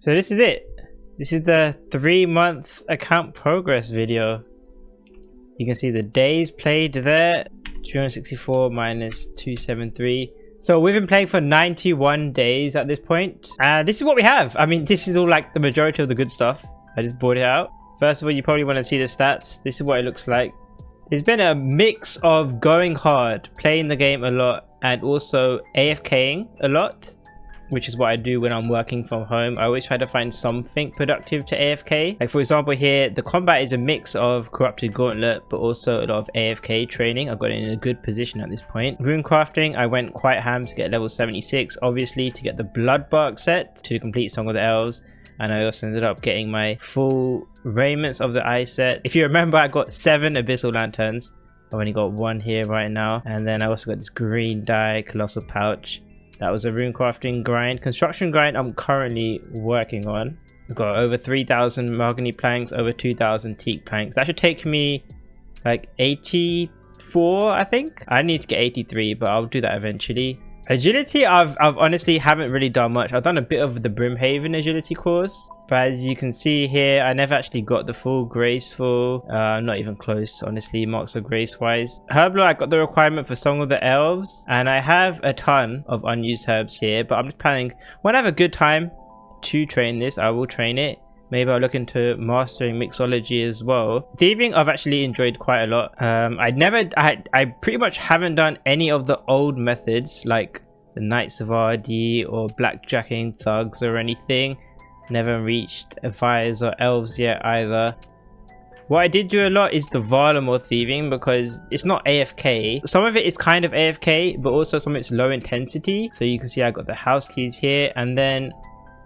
So this is it. This is the 3-month account progress video. You can see the days played there. 264 minus 273. So we've been playing for 91 days at this point. And this is what we have. I mean, this is all like the majority of the good stuff. I just brought it out. First of all, you probably want to see the stats. This is what it looks like. It's been a mix of going hard, playing the game a lot, and also AFKing a lot, which is what I do when I'm working from home. I always try to find something productive to AFK. Like for example here, the combat is a mix of corrupted Gauntlet, but also a lot of AFK training. I got it in a good position at this point. Rune crafting, I went quite ham to get level 76, obviously to get the Bloodbark set to complete Song of the Elves. And I also ended up getting my full Raiments of the Eye set. If you remember, I got 7 Abyssal Lanterns. I've only got 1 here right now. And then I also got this green dye Colossal Pouch. That was a rune crafting grind. Construction grind I'm currently working on. I've got over 3,000 mahogany planks, over 2,000 teak planks. That should take me like 84, I think. I need to get 83, but I'll do that eventually. Agility, I've honestly haven't really done much. I've done a bit of the Brimhaven agility course, but as you can see here, I never actually got the full graceful. Not even close, honestly, marks of grace wise. Herblore, I got the requirement for Song of the Elves, and I have a ton of unused herbs here, but I'm just planning when I have a good time to train this, I will train it. Maybe I'll look into mastering mixology as well. Thieving I've actually enjoyed quite a lot. I pretty much haven't done any of the old methods like the Knights of RD or blackjacking thugs or anything. Never reached Fires or Elves yet either. What I did do a lot is the Varlamore thieving because it's not AFK. Some of it is kind of AFK, but also some of it's low intensity. So you can see I got the house keys here, and then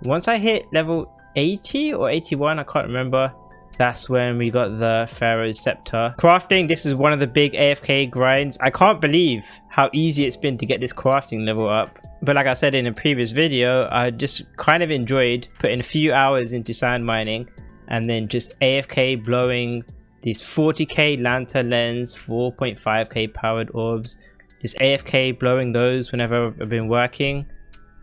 once I hit level 80 or 81, I can't remember, that's when we got the Pharaoh's Scepter. Crafting, this is one of the big AFK grinds. I can't believe how easy it's been to get this crafting level up. But like I said in a previous video, I just kind of enjoyed putting a few hours into sand mining and then just AFK blowing these 40k lantern lens, 4.5k powered orbs, just AFK blowing those whenever I've been working.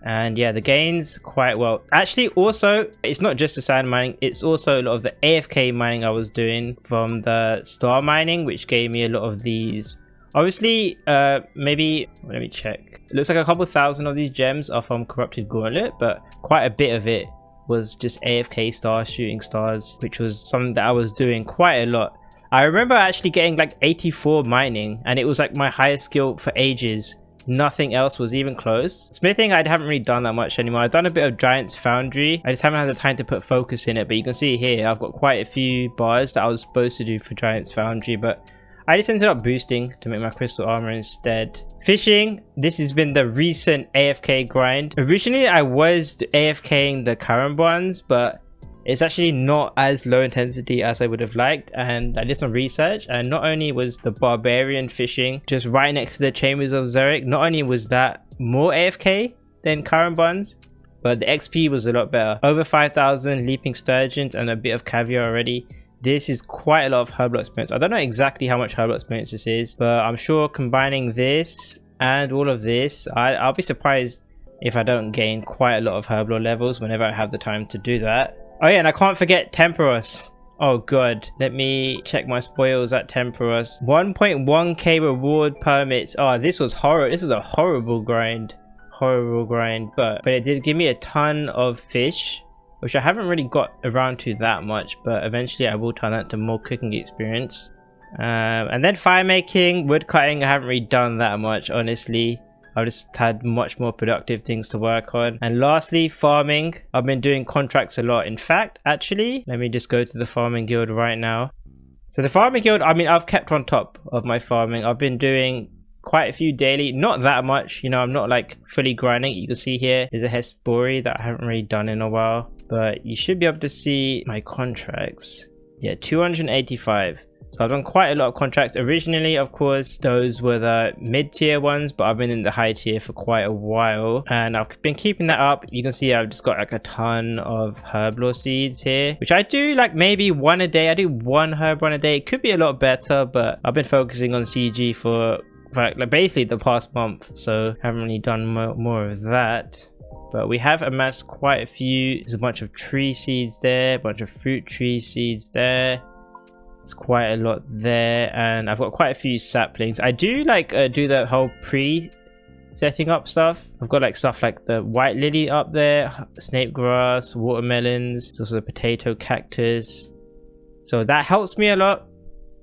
And yeah, the gains quite well. Actually, also, it's not just the sand mining, it's also a lot of the AFK mining I was doing from the star mining, which gave me a lot of these. Obviously, maybe, let me check. It looks like a couple thousand of these gems are from corrupted Gauntlet, but quite a bit of it was just AFK stars, shooting stars, which was something that I was doing quite a lot. I remember actually getting like 84 mining, and it was like my highest skill for ages. Nothing else was even close. Smithing, I haven't really done that much anymore. I've done a bit of Giant's Foundry. I just haven't had the time to put focus in it, but you can see here I've got quite a few bars that I was supposed to do for Giant's Foundry, but I just ended up boosting to make my crystal armor instead. Fishing, this has been the recent AFK grind. Originally I was AFKing the current ones, but it's actually not as low intensity as I would have liked, and I did some research, and not only was the barbarian fishing just right next to the chambers of Zurich, not only was that more AFK than current buns, but the XP was a lot better. Over 5,000 leaping sturgeons and a bit of caviar already. This is quite a lot of Herblore experience. I don't know exactly how much Herblore experience this is, but I'm sure combining this and all of this, I'll be surprised if I don't gain quite a lot of Herblore levels whenever I have the time to do that. Oh yeah, and I can't forget Temperos. Oh god, let me check my spoils at Temperos. 1.1k reward permits. Oh, this was horrible. This is a horrible grind. Horrible grind. But it did give me a ton of fish, which I haven't really got around to that much, but eventually I will turn that to more cooking experience. And then fire making, wood cutting, I haven't really done that much, honestly. I've just had much more productive things to work on. And lastly, farming. I've been doing contracts a lot. In fact, actually, let me just go to the farming guild right now. So the farming guild, I mean, I've kept on top of my farming. I've been doing quite a few daily, not that much, you know, I'm not like fully grinding. You can see here there's a Hespori that I haven't really done in a while, but you should be able to see my contracts. Yeah, 285. So I've done quite a lot of contracts. Originally, of course, those were the mid-tier ones, but I've been in the high tier for quite a while, and I've been keeping that up. You can see I've just got like a ton of Herblore seeds here, which I do like maybe one a day. I do one herb one a day. It could be a lot better, but I've been focusing on CG for like basically the past month, so haven't really done more of that. But we have amassed quite a few. There's a bunch of tree seeds there, a bunch of fruit tree seeds there. There's quite a lot there, and I've got quite a few saplings. I do like do the whole setting up stuff. I've got like stuff like the white lily up there, snake grass, watermelons. There's also the potato cactus. So that helps me a lot.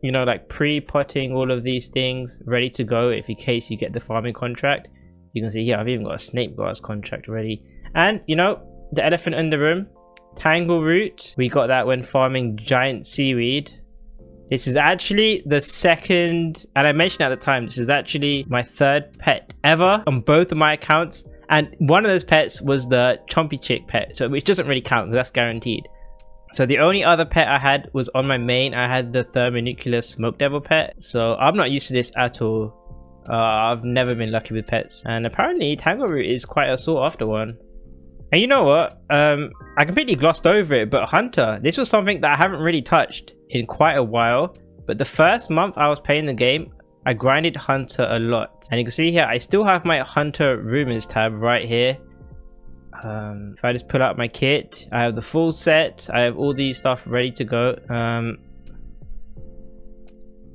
You know, like pre-potting all of these things ready to go if in case you get the farming contract. You can see here I've even got a snake grass contract ready. And you know, the elephant in the room, tangle root. We got that when farming giant seaweed. This is actually the second, and I mentioned at the time, this is actually my third pet ever on both of my accounts. And one of those pets was the chompy chick pet, so which doesn't really count because that's guaranteed. So the only other pet I had was on my main. I had the thermonuclear smoke devil pet, so I'm not used to this at all. I've never been lucky with pets, and apparently tangleroot is quite a sought after one. And you know what, I completely glossed over it, but hunter, this was something that I haven't really touched in quite a while. But the first month I was playing the game, I grinded hunter a lot, and you can see here I still have my hunter rumors tab right here. If I just pull out my kit, I have the full set. I have all these stuff ready to go.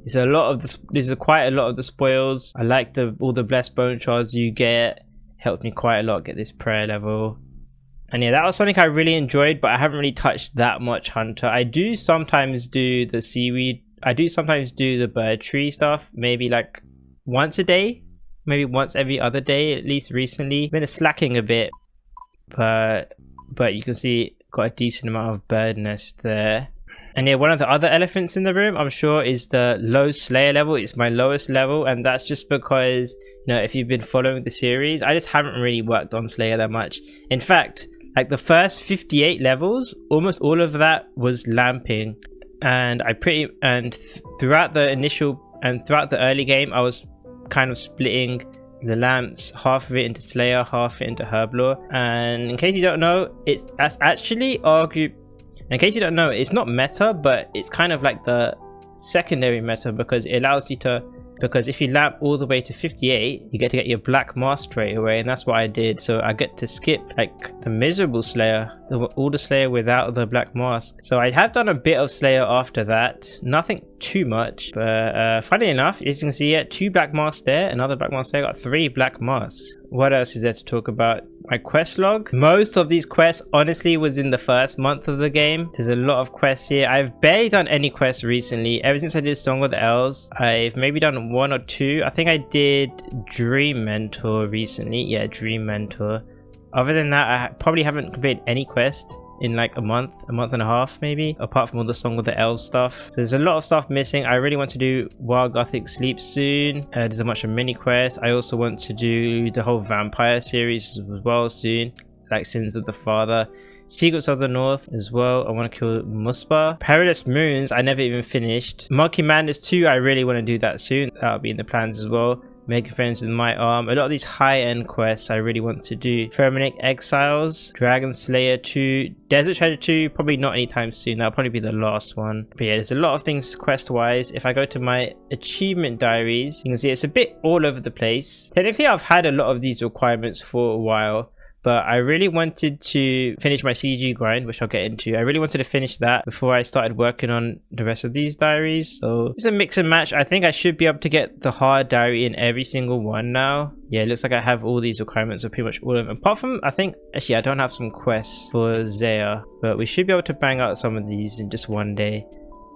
There's a lot of this. There's quite a lot of the spoils. I like all the blessed bone shards you get. Helped me quite a lot get this prayer level. And yeah, that was something I really enjoyed, but I haven't really touched that much hunter. I do sometimes do the seaweed. I do sometimes do the bird tree stuff, maybe like once a day, maybe once every other day, at least recently. Been slacking a bit, but you can see got a decent amount of bird nest there. And yeah, one of the other elephants in the room, I'm sure, is the low slayer level. It's my lowest level, and that's just because, you know, if you've been following the series, I just haven't really worked on slayer that much. In fact, like the first 58 levels, almost all of that was lamping, and throughout the early game, I was kind of splitting the lamps, half of it into slayer, half it into herblore. And in case you don't know, that's actually in case you don't know, it's not meta, but it's kind of like the secondary meta, because it allows you to, because if you lamp all the way to 58, you get to get your black mask straight away, and that's what I did. So I get to skip like the miserable slayer, all the slayer without the black mask. So I have done a bit of slayer after that, nothing too much, but funny enough, as you can see here, 2 black masks there, another black mask there, got 3 black masks. What else is there to talk about? My quest log. Most of these quests honestly was in the first month of the game. There's a lot of quests here. I've barely done any quests recently. Ever since I did Song of the Elves, I've maybe done 1 or 2. I think I did Dream Mentor recently. Yeah, Dream Mentor. Other than that, I probably haven't completed any quest in like a month and a half maybe, apart from all the Song of the Elves stuff. So there's a lot of stuff missing. I really want to do Wild Gothic Sleep soon. There's a bunch of mini quests. I also want to do the whole vampire series as well soon, like Sins of the Father, Secrets of the North as well. I want to kill Muspa. Perilous Moons, I never even finished. Monkey Madness 2, I really want to do that soon. That'll be in the plans as well. Making friends with my arm. A lot of these high-end quests I really want to do. Ferminic Exiles, Dragon Slayer 2, Desert Treasure 2, probably not anytime soon. That'll probably be the last one. But yeah, there's a lot of things quest-wise. If I go to my achievement diaries, you can see it's a bit all over the place. Technically, I've had a lot of these requirements for a while, but I really wanted to finish my CG grind, which I'll get into. I really wanted to finish that before I started working on the rest of these diaries. So it's a mix and match. I think I should be able to get the hard diary in every single one now. Yeah, it looks like I have all these requirements for pretty much all of them. Apart from, I think, actually, I don't have some quests for Zaya, but we should be able to bang out some of these in just one day.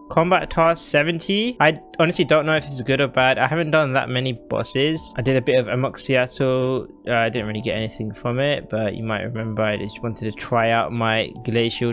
Combat task 70. I honestly don't know if it's good or bad. I haven't done that many bosses. I did a bit of Amoxiato. I didn't really get anything from it, but you might remember I just wanted to try out my Glacial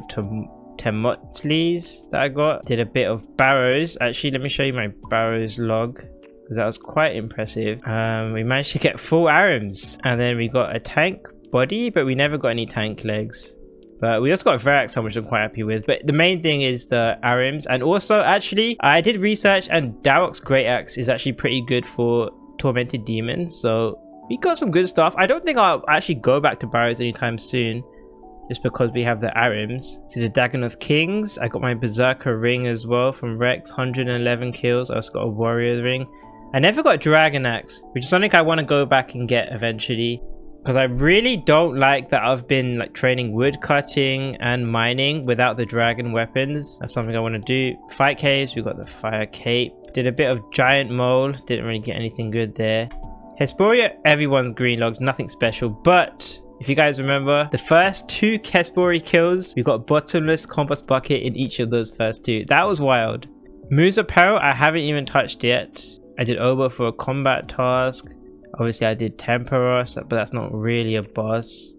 Temotles that I got. Did a bit of Barrows. Actually, let me show you my Barrows log, because that was quite impressive. We managed to get full arms, and then we got a tank body, but we never got any tank legs. But we also got Verax, which I'm quite happy with. But the main thing is the Arims. And also, actually, I did research, and Darok's Great Axe is actually pretty good for Tormented Demons. So we got some good stuff. I don't think I'll actually go back to Barrows anytime soon, just because we have the Arims. So the Dagon of Kings. I got my Berserker ring as well from Rex. 111 kills. I also got a Warrior ring. I never got Dragon Axe, which is something I want to go back and get eventually. because I really don't like that I've been like training wood cutting and mining without the dragon weapons. That's something I want to do. Fight caves, we got the fire cape. Did a bit of giant mole, didn't really get anything good there. Hesperia, everyone's green logs, nothing special, but if you guys remember, the first 2 Hesperia kills, we got bottomless compost bucket in each of those first 2. That was wild. Moose apparel, I haven't even touched yet. I did Obo for a combat task. Obviously I did Temperos, but that's not really a boss.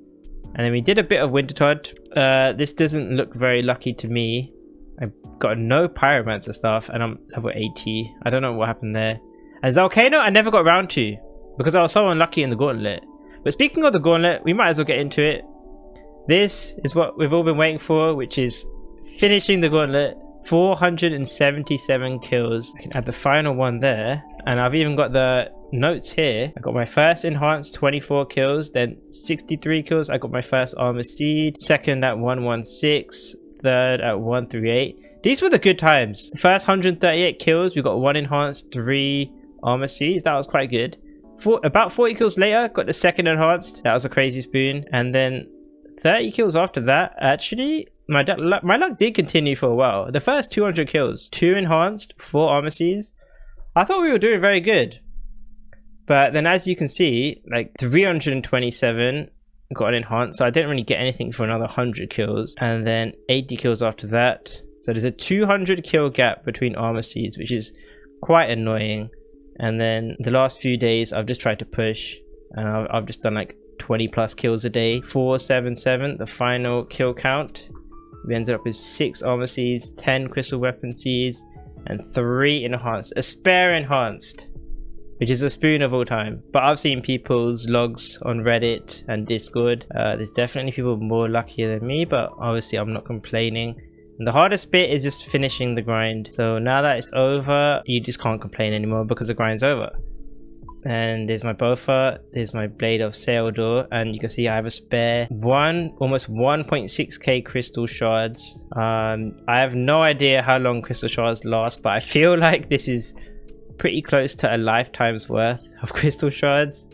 And then we did a bit of Wintertodt. This doesn't look very lucky to me. I got no Pyromancer stuff and I'm level 80. I don't know what happened there. And Volcano I never got around to because I was so unlucky in the Gauntlet. But speaking of the Gauntlet, we might as well get into it. This is what we've all been waiting for, which is finishing the Gauntlet. 477 kills. I can add the final one there. And I've even got the notes here. I got my first enhanced 24 kills, then 63 kills. I got my first armor seed, second at 116, third at 138. These were the good times. First 138 kills, we got 1 enhanced, 3 armor seeds. That was quite good. About 40 kills later, got the second enhanced. That was a crazy spoon. And then 30 kills after that. Actually, my luck did continue for a while. The first 200 kills, 2 enhanced, 4 armor seeds. I thought we were doing very good. But then as you can see, like 327 got an enhanced. So I didn't really get anything for another 100 kills. And then 80 kills after that. So there's a 200 kill gap between armor seeds, which is quite annoying. And then the last few days I've just tried to push. And I've just done like 20 plus kills a day. 477, the final kill count. We ended up with 6 armor seeds, 10 crystal weapon seeds, and 3 enhanced. A spare enhanced, which is a spoon of all time. But I've seen people's logs on Reddit and Discord. There's definitely people more luckier than me, but obviously I'm not complaining. And the hardest bit is just finishing the grind. So now that it's over, you just can't complain anymore because the grind's over. And there's my Bofa, there's my Blade of Sealdor, and you can see I have a spare almost 1.6k crystal shards. I have no idea how long crystal shards last, but I feel like this is pretty close to a lifetime's worth of crystal shards.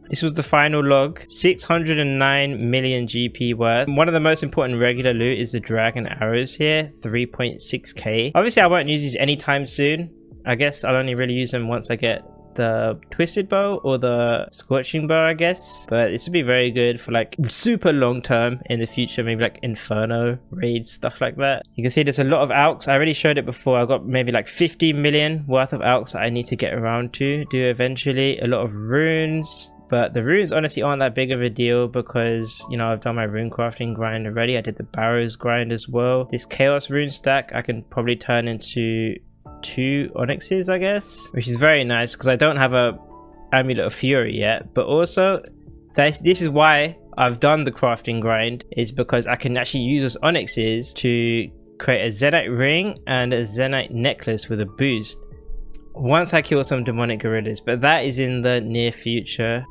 This was the final log, 609 million GP worth. One of the most important regular loot is the dragon arrows here, 3.6k. Obviously I won't use these anytime soon. I guess I'll only really use them once I get the twisted bow or the scorching bow, I guess. But this would be very good for like super long term in the future, maybe like inferno raids, stuff like that. You can see there's a lot of alks. I already showed it before. I got maybe like 50 million worth of alks that I need to get around to do eventually. A lot of runes, but the runes honestly aren't that big of a deal because, you know, I've done my rune crafting grind already. I did the barrows grind as well. This chaos rune stack I can probably turn into 2 onyxes, I guess, which is very nice because I don't have a amulet of fury yet. But also this is why I've done the crafting grind, is because I can actually use those onyxes to create a Zenite ring and a Zenite necklace with a boost once I kill some demonic gorillas, but that is in the near future.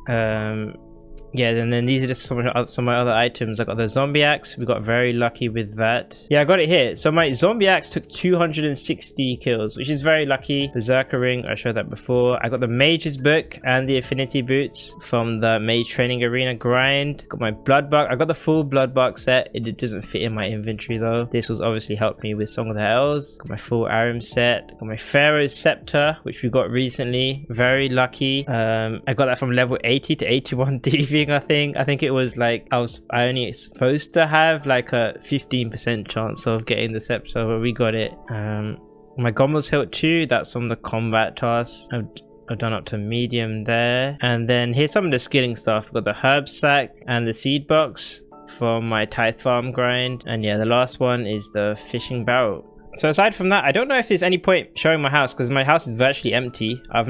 Yeah, and then these are just some of my other items. I got the zombie axe. We got very lucky with that. Yeah, I got it here. So my zombie axe took 260 kills, which is very lucky. Berserker ring, I showed that before. I got the mage's book and the affinity boots from the mage training arena grind. Got my blood bug. I got the full blood bug set. It doesn't fit in my inventory though. This was obviously helped me with Song of the Hells. Got my full Aram set. Got my Pharaoh's scepter, which we got recently. Very lucky. I got that from level 80 to 81 thieving. I think it was like I only supposed to have like a 15% chance of getting the scepter, but we got it. My Gommel's hilt too, that's from the combat task. I've done up to medium there. And then here's some of the skilling stuff. I've got the herb sack and the seed box from my tithe farm grind. And yeah, the last one is the fishing barrel. So aside from that, I don't know if there's any point showing my house because my house is virtually empty. I've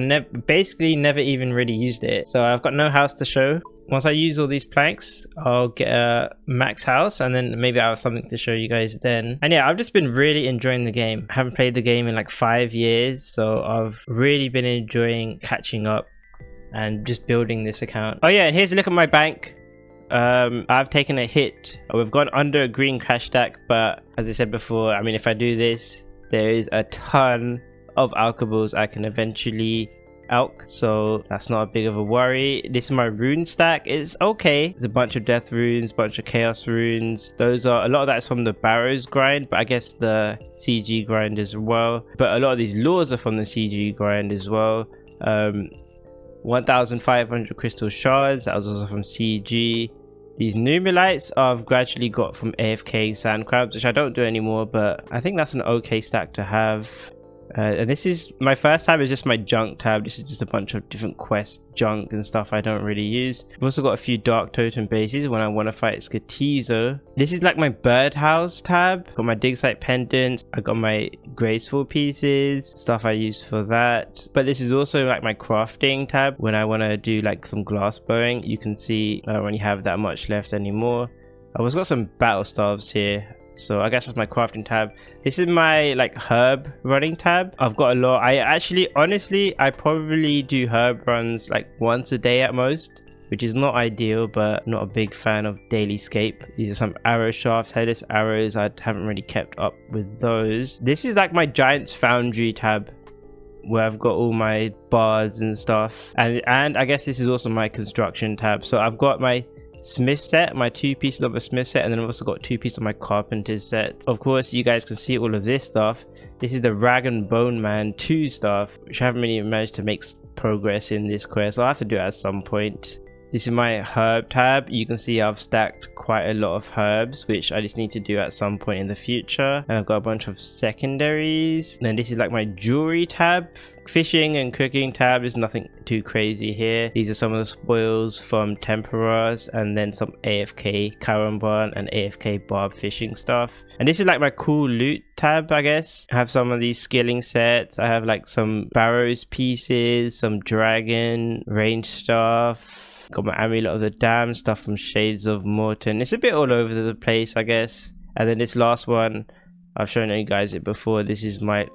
basically never even really used it. So I've got no house to show. Once I use all these planks, I'll get a max house and then maybe I'll have something to show you guys then. And yeah, I've just been really enjoying the game. I haven't played the game in like 5 years, so I've really been enjoying catching up and just building this account. Oh yeah, and here's a look at my bank. I've taken a hit. We've gone under a green cash stack, but as I said before, I mean, if I do this, there is a ton of alkables I can eventually elk, so that's not a big of a worry. This is my rune stack. It's okay. There's a bunch of death runes, bunch of chaos runes. Those are, a lot of that's from the barrows grind, but I guess the CG grind as well. But a lot of these lures are from the CG grind as well. 1,500 crystal shards, that was also from CG. These Numelites I've gradually got from AFK sand crabs, which I don't do anymore, but I think that's an okay stack to have. And this is my first tab, is just my junk tab. This is just a bunch of different quest junk and stuff I don't really use. I've also got a few dark totem bases when I want to fight Skatizo. This is like my birdhouse tab. Got my dig site pendants. I got my graceful pieces, stuff I use for that. But this is also like my crafting tab when I want to do like some glass blowing. You can see I don't really have that much left anymore. I've also got some battle staves here, so I guess that's my crafting tab. This is my like herb running tab. I've got a lot. I actually, honestly, I probably do herb runs like once a day at most, which is not ideal, but I'm not a big fan of daily scape. These are some arrow shafts, headless arrows. I haven't really kept up with those. This is like my giant's foundry tab, where I've got all my bars and stuff. And I guess this is also my construction tab. So I've got my smith set, my 2 pieces of a smith set, and then I've also got 2 pieces of my carpenter's set. Of course, you guys can see all of this stuff. This is the Rag and Bone Man 2 stuff, which I haven't really managed to make progress in this quest, so I'll have to do it at some point. This is my herb tab. You can see I've stacked quite a lot of herbs, which I just need to do at some point in the future. And I've got a bunch of secondaries. And then this is like my jewelry tab. Fishing and cooking tab, is nothing too crazy here. These are some of the spoils from Temperas, and then some AFK Karamban and AFK Barb fishing stuff. And this is like my cool loot tab, I guess. I have some of these skilling sets. I have like some barrows pieces, some dragon range stuff. Got my amulet of the dam stuff from Shades of Morton. It's a bit all over the place, I guess. And then this last one, I've shown you guys it before. This is my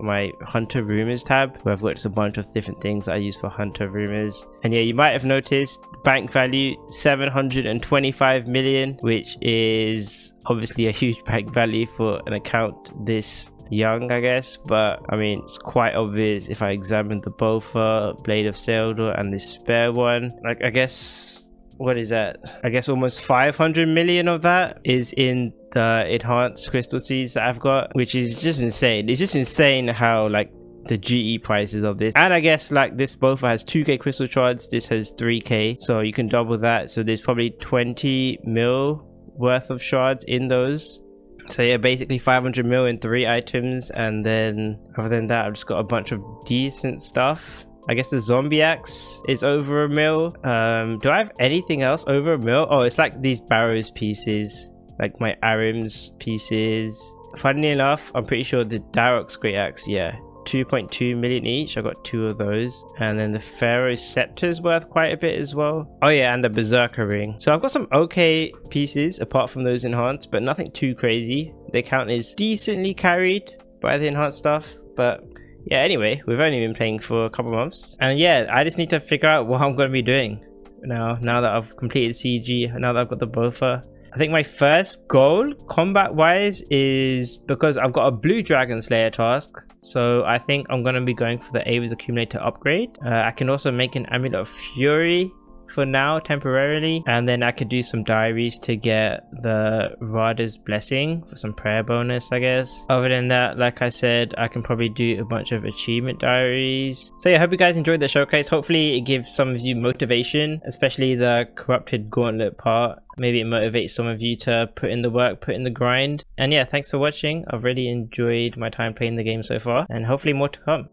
Hunter Rumors tab, where I've got just a bunch of different things I use for Hunter Rumors. And yeah, you might have noticed bank value 725 million, which is obviously a huge bank value for an account this young, I guess. But I mean, it's quite obvious if I examine the Bofa, Blade of Seldor, and this spare one. Like, I guess, what is that? I guess almost 500 million of that is in the enhanced crystal seeds that I've got, which is just insane. It's just insane how like the GE prices of this. And I guess like this Bofa has 2k crystal shards, this has 3k, so you can double that. So there's probably 20 mil worth of shards in those. So yeah, basically 500 mil in 3 items. And then other than that, I've just got a bunch of decent stuff. I guess the zombie axe is over 1 mil. Do I have anything else over 1 mil? Oh, it's like these barrows pieces, like my Arims pieces. Funnily enough, I'm pretty sure the Darok's great axe, yeah, 2.2 million each. I got 2 of those. And then the Pharaoh's scepter is worth quite a bit as well. Oh yeah, and the Berserker ring. So I've got some okay pieces apart from those enhanced, but nothing too crazy. The account is decently carried by the enhanced stuff, but yeah, anyway, we've only been playing for a couple months. And yeah, I just need to figure out what I'm going to be doing now that I've completed CG, now that I've got the Bofa. I think my first goal, combat-wise, is because I've got a Blue Dragon Slayer task. So I think I'm going to be going for the Ava's Accumulator upgrade. I can also make an Amulet of Fury for now, temporarily. And then I could do some diaries to get the Radha's Blessing for some prayer bonus, I guess. Other than that, like I said, I can probably do a bunch of achievement diaries. So yeah, I hope you guys enjoyed the showcase. Hopefully it gives some of you motivation, especially the corrupted gauntlet part. Maybe it motivates some of you to put in the work, put in the grind. And yeah, thanks for watching. I've really enjoyed my time playing the game so far, and hopefully more to come.